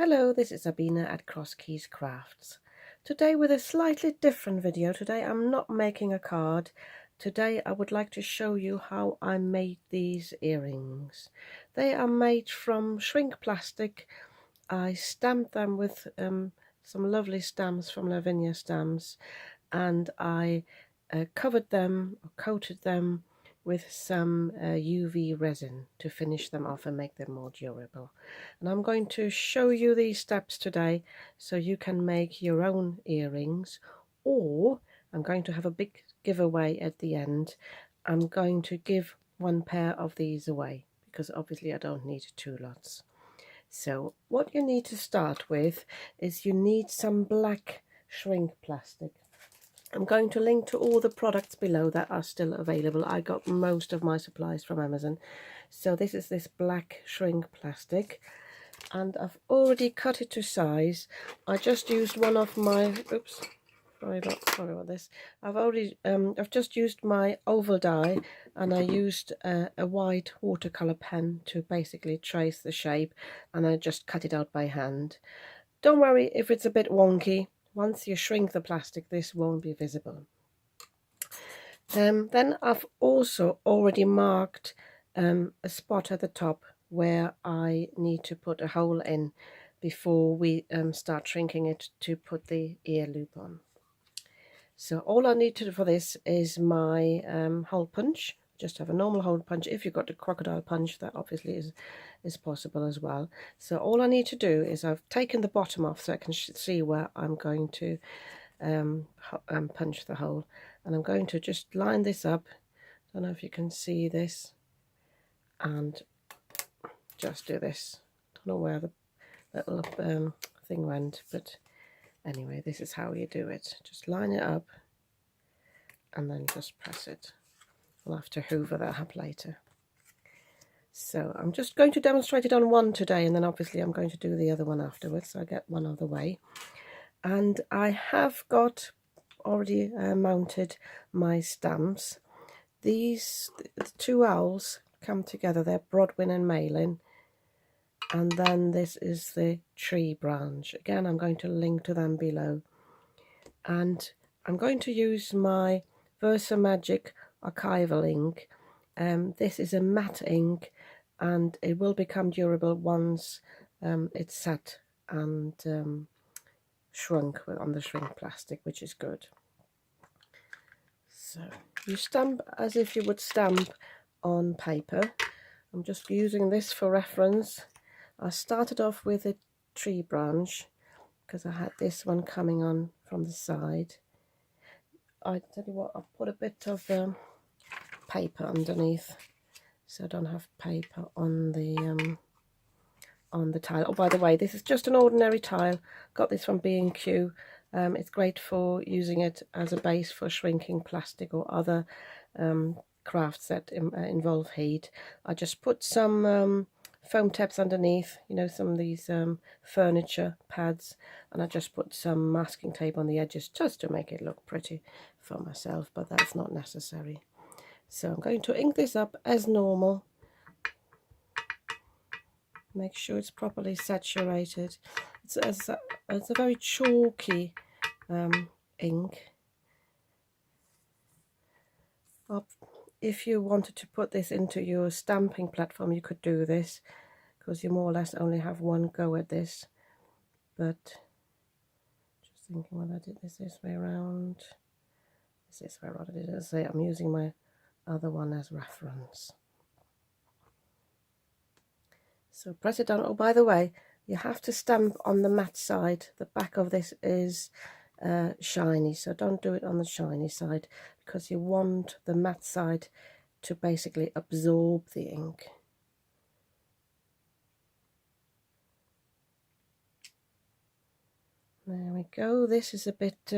Hello, this is Sabina at Cross Keys Crafts. Today with a slightly different video. Today I'm not making a card. Today I would like to show you how I made these earrings. They are made from shrink plastic. I stamped them with some lovely stamps from Lavinia Stamps, and I covered them or coated them with some UV resin to finish them off and make them more durable. And I'm going to show you these steps today so you can make your own earrings, or I'm going to have a big giveaway at the end. I'm going to give one pair of these away because obviously I don't need two lots. So what you need to start with is you need some black shrink plastic. I'm going to link to all the products below that are still available. I got most of my supplies from Amazon. So this is this black shrink plastic, and I've already cut it to size. I just used one of my, oops, sorry about this. I've just used my oval die, and I used a white watercolor pen to basically trace the shape, and I just cut it out by hand. Don't worry if it's a bit wonky. Once you shrink the plastic, this won't be visible. Then I've also already marked a spot at the top where I need to put a hole in before we start shrinking it to put the ear loop on. So all I need to do for this is my hole punch. Just have a normal hole punch. If you've got a crocodile punch, that obviously is possible as well. So all I need to do is I've taken the bottom off so I can see where I'm going to punch the hole, and I'm going to just line this up. I don't know if you can see this, and just do this. Don't know where the little thing went, but anyway, this is how you do it. Just line it up and then just press it. We'll have to hoover that up later. So I'm just going to demonstrate it on one today, and then obviously I'm going to do the other one afterwards, so I get one out of the way. And I have got already mounted my stamps. These the two owls come together. They're Broadwin and Malin. And then this is the tree branch. Again, I'm going to link to them below. And I'm going to use my Versa Magic archival ink. This is a matte ink, and it will become durable once it's set and shrunk on the shrink plastic, which is good. So you stamp as if you would stamp on paper. I'm just using this for reference. I started off with a tree branch because I had this one coming on from the side. I tell you what, I'll put a bit of paper underneath so I don't have paper on the tile. Oh, by the way, this is just an ordinary tile. Got this from B&Q. It's great for using it as a base for shrinking plastic or other crafts that involve heat. I just put some foam tabs underneath, you know, some of these furniture pads, and I just put some masking tape on the edges just to make it look pretty for myself, but that's not necessary. So I'm going to ink this up as normal. Make sure it's properly saturated. It's a very chalky ink. If you wanted to put this into your stamping platform, you could do this, because you more or less only have one go at this. But just thinking whether I did this way around. This way around. I didn't say I'm using my other one as reference. So press it down. Oh, by the way, you have to stamp on the matte side. The back of this is shiny, so don't do it on the shiny side, because you want the matte side to basically absorb the ink. There we go. This is a bit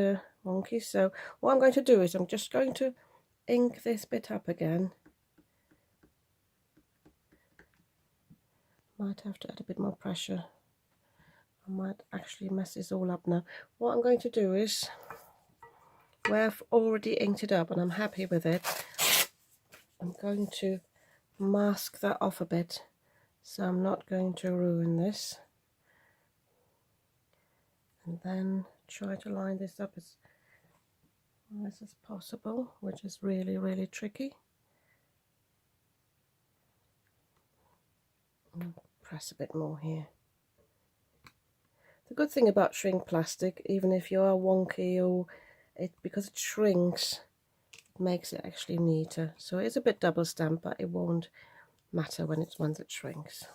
wonky, so what I'm going to do is I'm just going to ink this bit up again. Might have to add a bit more pressure. I might actually mess this all up now. What I'm going to do is, where I've already inked it up and I'm happy with it, I'm going to mask that off a bit, so I'm not going to ruin this. And then try to line this up as nice as possible, which is really, really tricky. Press a bit more here. The good thing about shrink plastic, even if you are wonky or because it shrinks, it makes it actually neater. So it's a bit double stamped, but it won't matter when it's once it shrinks.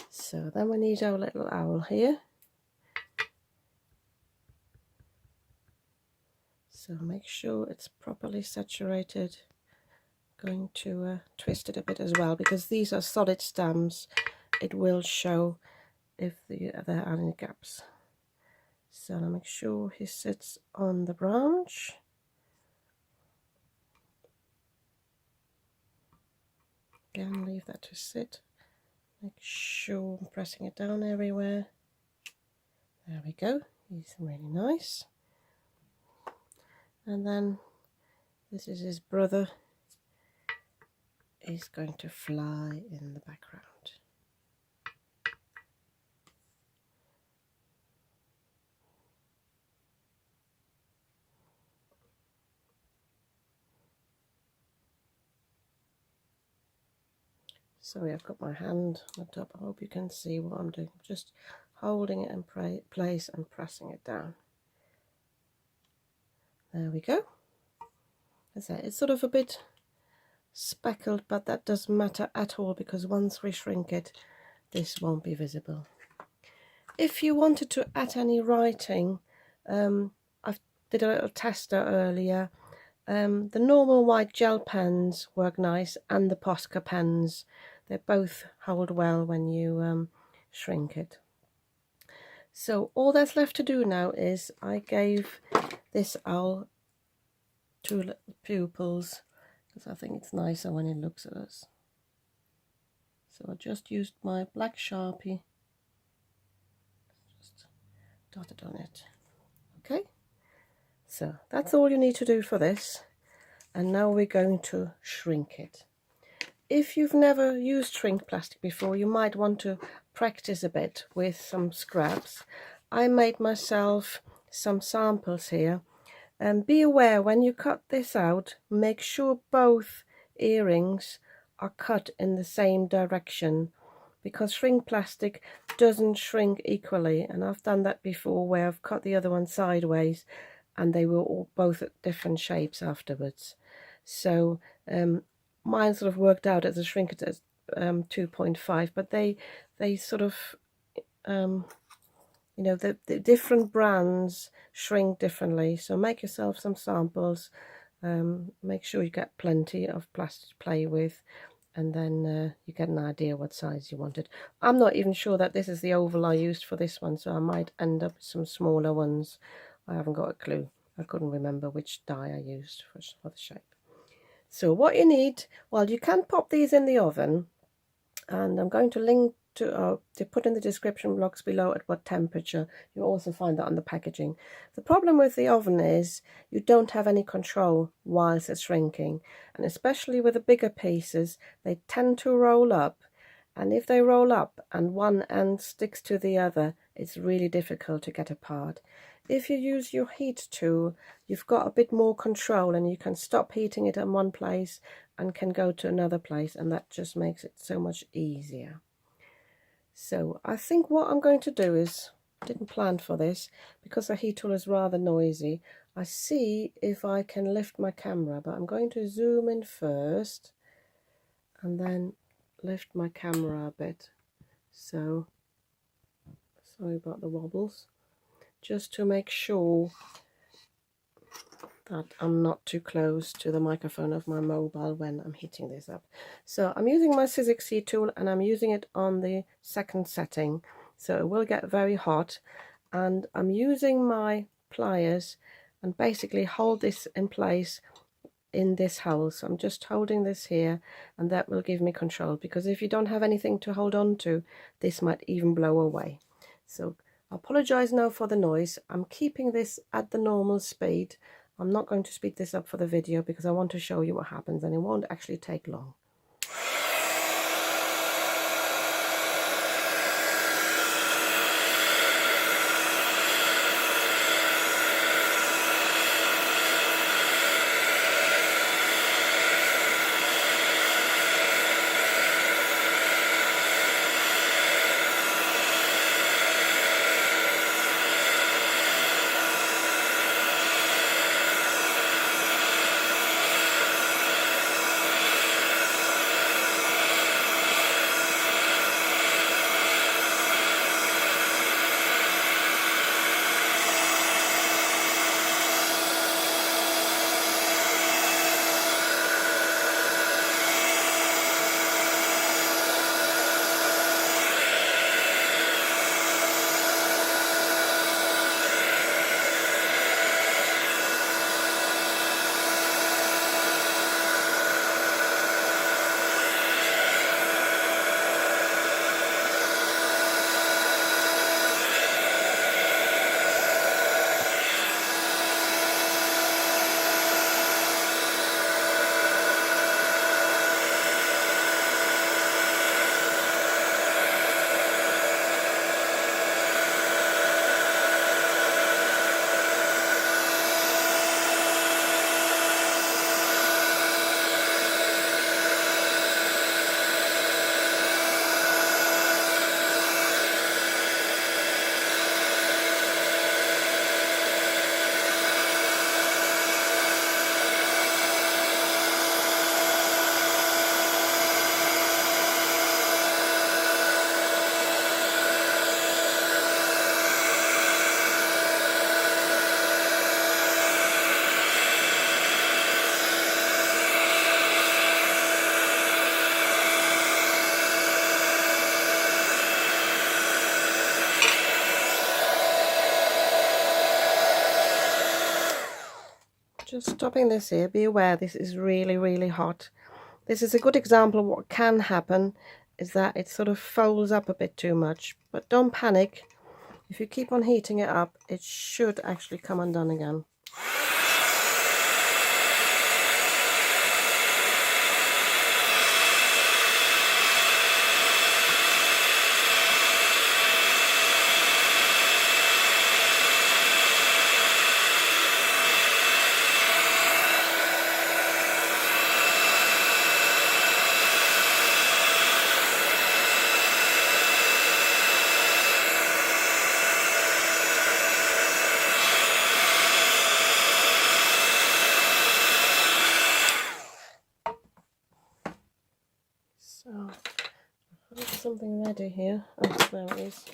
So then we need our little owl here. So make sure it's properly saturated. Going to twist it a bit as well, because these are solid stamps. It will show if there are any gaps. So I'll make sure he sits on the branch. Again, leave that to sit. Make sure I'm pressing it down everywhere. There we go. He's really nice. And then this is his brother. He's going to fly in the background. Sorry, I've got my hand on top. I hope you can see what I'm doing. Just holding it in place and pressing it down. There we go. That's it. It's sort of a bit speckled, but that doesn't matter at all, because once we shrink it, this won't be visible. If you wanted to add any writing, I did a little tester earlier. The normal white gel pens work nice, and the Posca pens. They both hold well when you shrink it. So all that's left to do now is I gave this owl 2 little pupils, because I think it's nicer when it looks at us. So I just used my black Sharpie, just dotted on it. Okay, so that's all you need to do for this. And now we're going to shrink it. If you've never used shrink plastic before, you might want to practice a bit with some scraps. I made myself some samples here. And be aware, when you cut this out, make sure both earrings are cut in the same direction, because shrink plastic doesn't shrink equally. And I've done that before, where I've cut the other one sideways and they were all both at different shapes afterwards. So mine sort of worked out as a shrink as 2.5, but they sort of you know, the different brands shrink differently. So make yourself some samples. Make sure you get plenty of plastic to play with, and then you get an idea what size you wanted. I'm not even sure that this is the oval I used for this one, so I might end up with some smaller ones. I haven't got a clue. I couldn't remember which die I used for the shape. So what you need, well, you can pop these in the oven, and I'm going to link to put in the description box below at what temperature. You'll also find that on the packaging. The problem with the oven is you don't have any control whilst it's shrinking, and especially with the bigger pieces, they tend to roll up, and if they roll up and one end sticks to the other, it's really difficult to get apart. If you use your heat tool, you've got a bit more control, and you can stop heating it in one place and can go to another place, and that just makes it so much easier. So I think what I'm going to do is, I didn't plan for this because the heat tool is rather noisy. I see if I can lift my camera, but I'm going to zoom in first and then lift my camera a bit. So sorry about the wobbles, just to make sure that I'm not too close to the microphone of my mobile when I'm heating this up. So I'm using my Sizzix heat tool, and I'm using it on the second setting, so it will get very hot. And I'm using my pliers and basically hold this in place in this hole. So I'm just holding this here, and that will give me control, because if you don't have anything to hold on to, this might even blow away. So I apologize now for the noise. I'm keeping this at the normal speed. I'm not going to speed this up for the video because I want to show you what happens, and it won't actually take long. just stopping this here. Be aware this is really, really hot. This is a good example of what can happen, is that it sort of folds up a bit too much. But don't panic. If you keep on heating it up, it should actually come undone again. So, I have something ready here. Oh, there it is.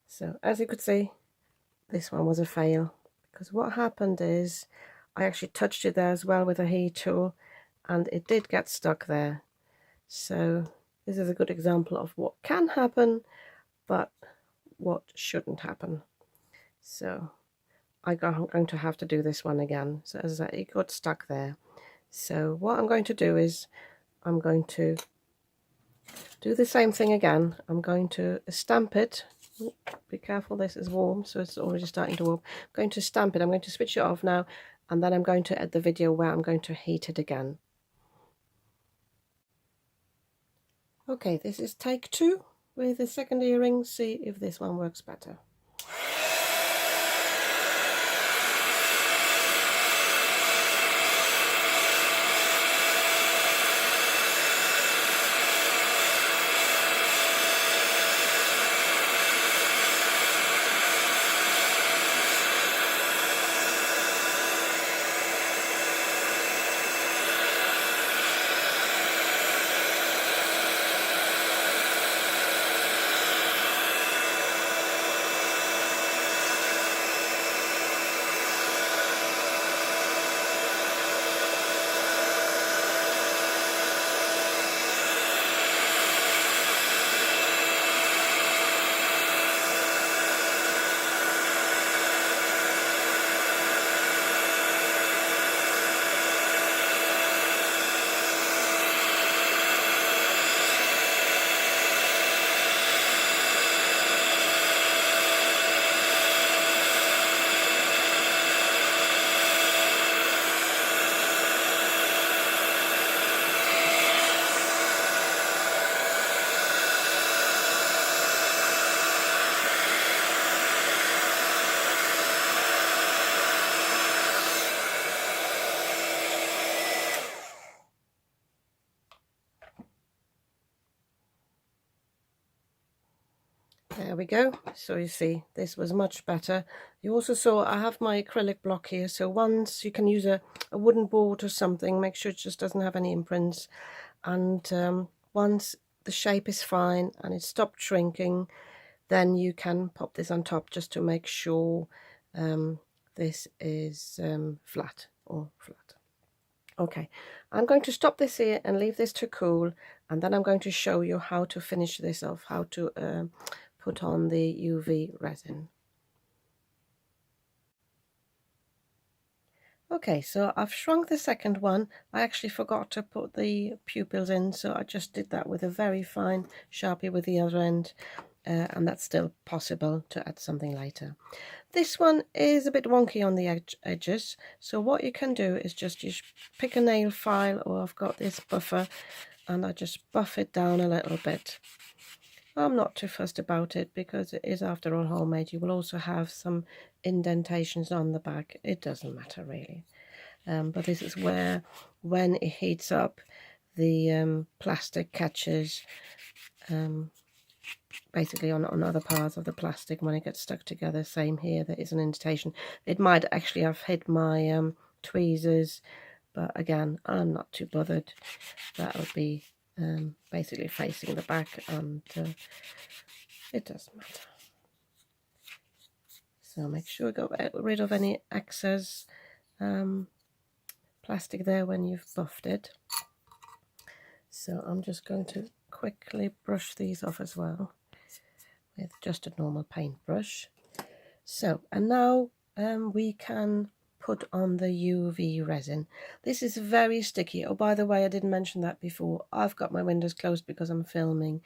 So, as you could see, this one was a fail. Because what happened is, I actually touched it there as well with a heat tool, and it did get stuck there. So, this is a good example of what can happen, but what shouldn't happen. So, I'm going to have to do this one again. So as I said, it got stuck there. So what I'm going to do is I'm going to do the same thing again. I'm going to stamp it. Be careful, this is warm, so it's already starting to warm. I'm going to stamp it. I'm going to switch it off now, and then I'm going to add the video where I'm going to heat it again. Okay, this is take 2 with the second earring. See if this one works better. There we go. So you see, this was much better. You also saw I have my acrylic block here, so once you can use a wooden board or something, make sure it just doesn't have any imprints. And once the shape is fine and it's stopped shrinking, then you can pop this on top just to make sure this is flat or flat. Okay, I'm going to stop this here and leave this to cool, and then I'm going to show you how to finish this off, how to put on the UV resin. Okay, so I've shrunk the second one. I actually forgot to put the pupils in, so I just did that with a very fine Sharpie with the other end, and that's still possible to add something later. This one is a bit wonky on the edges, so what you can do is just pick a nail file, or I've got this buffer, and I just buff it down a little bit. I'm not too fussed about it because it is, after all, homemade. You will also have some indentations on the back. It doesn't matter really. But this is where, when it heats up, the plastic catches basically on other parts of the plastic when it gets stuck together. Same here, there is an indentation. It might actually have hit my tweezers, but again, I'm not too bothered. That would be basically facing the back, and it doesn't matter. So make sure you get rid of any excess plastic there when you've buffed it. So I'm just going to quickly brush these off as well with just a normal paintbrush. So, and now we can put on the UV resin. This is very sticky. Oh, by the way, I didn't mention that before. I've got my windows closed because I'm filming.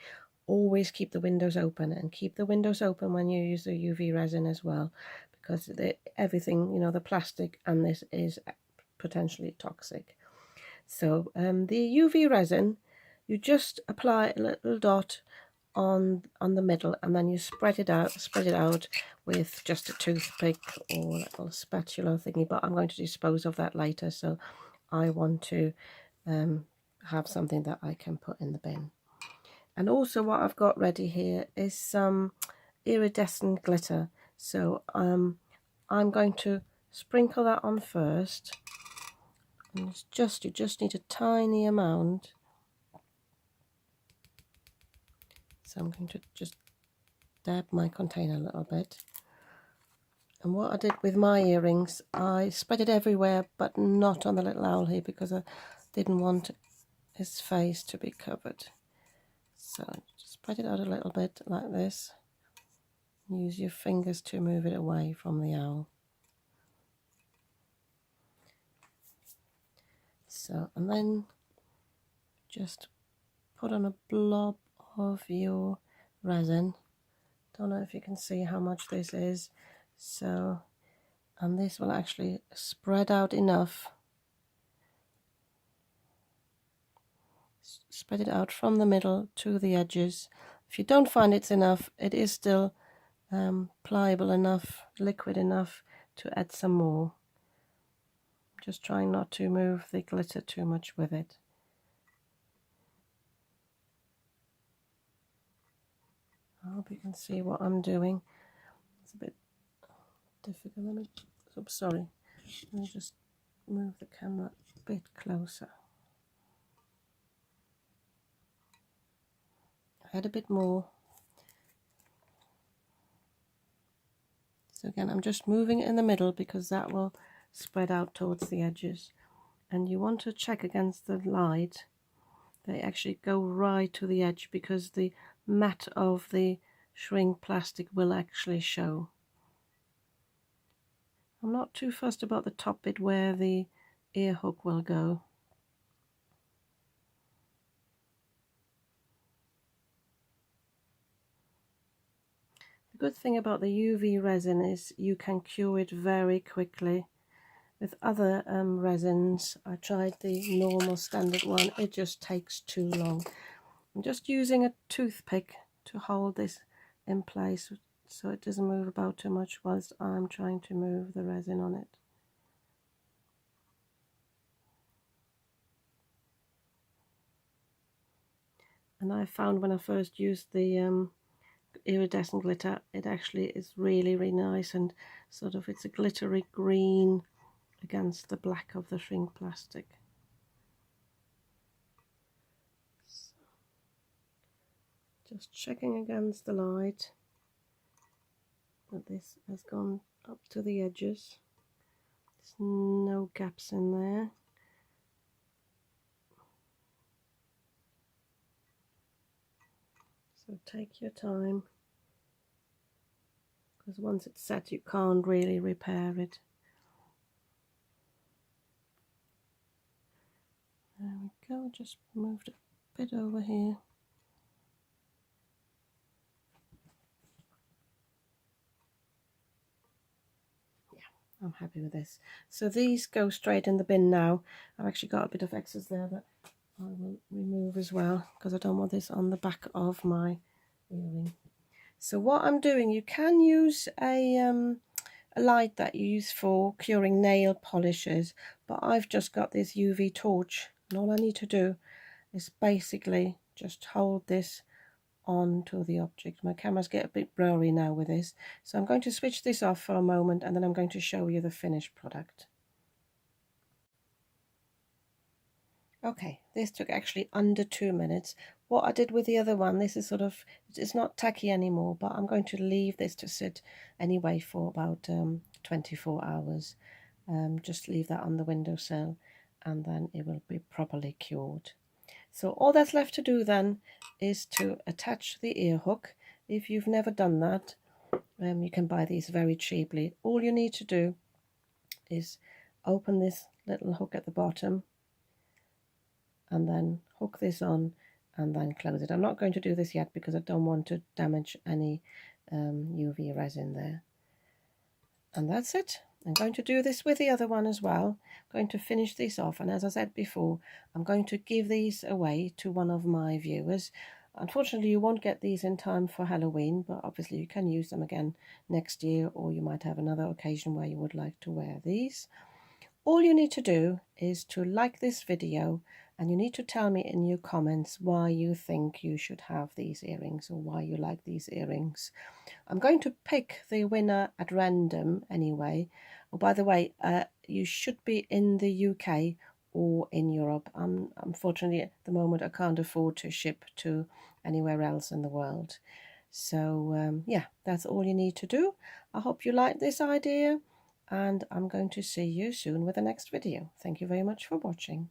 Always keep the windows open, and keep the windows open when you use the UV resin as well, because everything, you know, the plastic and this is potentially toxic. So the UV resin, you just apply a little dot on the middle, and then you spread it out with just a toothpick or a little spatula thingy, but I'm going to dispose of that later, so I want to have something that I can put in the bin. And also what I've got ready here is some iridescent glitter, so I'm going to sprinkle that on first, and you just need a tiny amount. So I'm going to just dab my container a little bit. And what I did with my earrings, I spread it everywhere, but not on the little owl here, because I didn't want his face to be covered. So just spread it out a little bit like this. Use your fingers to move it away from the owl. So, and then just put on a blob of your resin. Don't know if you can see how much this is. So, and this will actually spread out enough. Spread it out from the middle to the edges. If you don't find it's enough, it is still pliable enough, liquid enough to add some more. Just trying not to move the glitter too much with it. I hope you can see what I'm doing. It's a bit difficult. Sorry. Let me just move the camera a bit closer. Add a bit more. So again, I'm just moving it in the middle because that will spread out towards the edges. And you want to check against the light. They actually go right to the edge, because the matte of the shrink plastic will actually show. I'm not too fussed about the top bit where the ear hook will go. The good thing about the UV resin is you can cure it very quickly. With other resins, I tried the normal standard one, it just takes too long. I'm just using a toothpick to hold this in place so it doesn't move about too much whilst I'm trying to move the resin on it. And I found when I first used the iridescent glitter, it actually is really, really nice, and sort of it's a glittery green against the black of the shrink plastic. Just checking against the light that this has gone up to the edges. There's no gaps in there. So take your time, because once it's set you can't really repair it. There we go, just moved it a bit over here. I'm happy with this. So these go straight in the bin now. I've actually got a bit of excess there that I will remove as well, because I don't want this on the back of my earring. So what I'm doing, you can use a light that you use for curing nail polishes, but I've just got this UV torch, and all I need to do is basically just hold this onto the object. My cameras get a bit blurry now with this, so I'm going to switch this off for a moment, and then I'm going to show you the finished product. Okay, this took actually under 2 minutes. What I did with the other one, this is sort of, it's not tacky anymore, but I'm going to leave this to sit anyway for about 24 hours. Just leave that on the windowsill, and then it will be properly cured. So all that's left to do then is to attach the ear hook. If you've never done that, You can buy these very cheaply. All you need to do is open this little hook at the bottom and then hook this on and then close it. I'm not going to do this yet because I don't want to damage any UV resin there. And that's it. I'm going to do this with the other one as well. I'm going to finish this off, and as I said before, I'm going to give these away to one of my viewers. Unfortunately, you won't get these in time for Halloween, but obviously you can use them again next year, or you might have another occasion where you would like to wear these. All you need to do is to like this video, and you need to tell me in your comments why you think you should have these earrings or why you like these earrings. I'm going to pick the winner at random anyway. Oh, by the way, you should be in the UK or in Europe. Unfortunately, at the moment, I can't afford to ship to anywhere else in the world. So, yeah, that's all you need to do. I hope you like this idea, and I'm going to see you soon with the next video. Thank you very much for watching.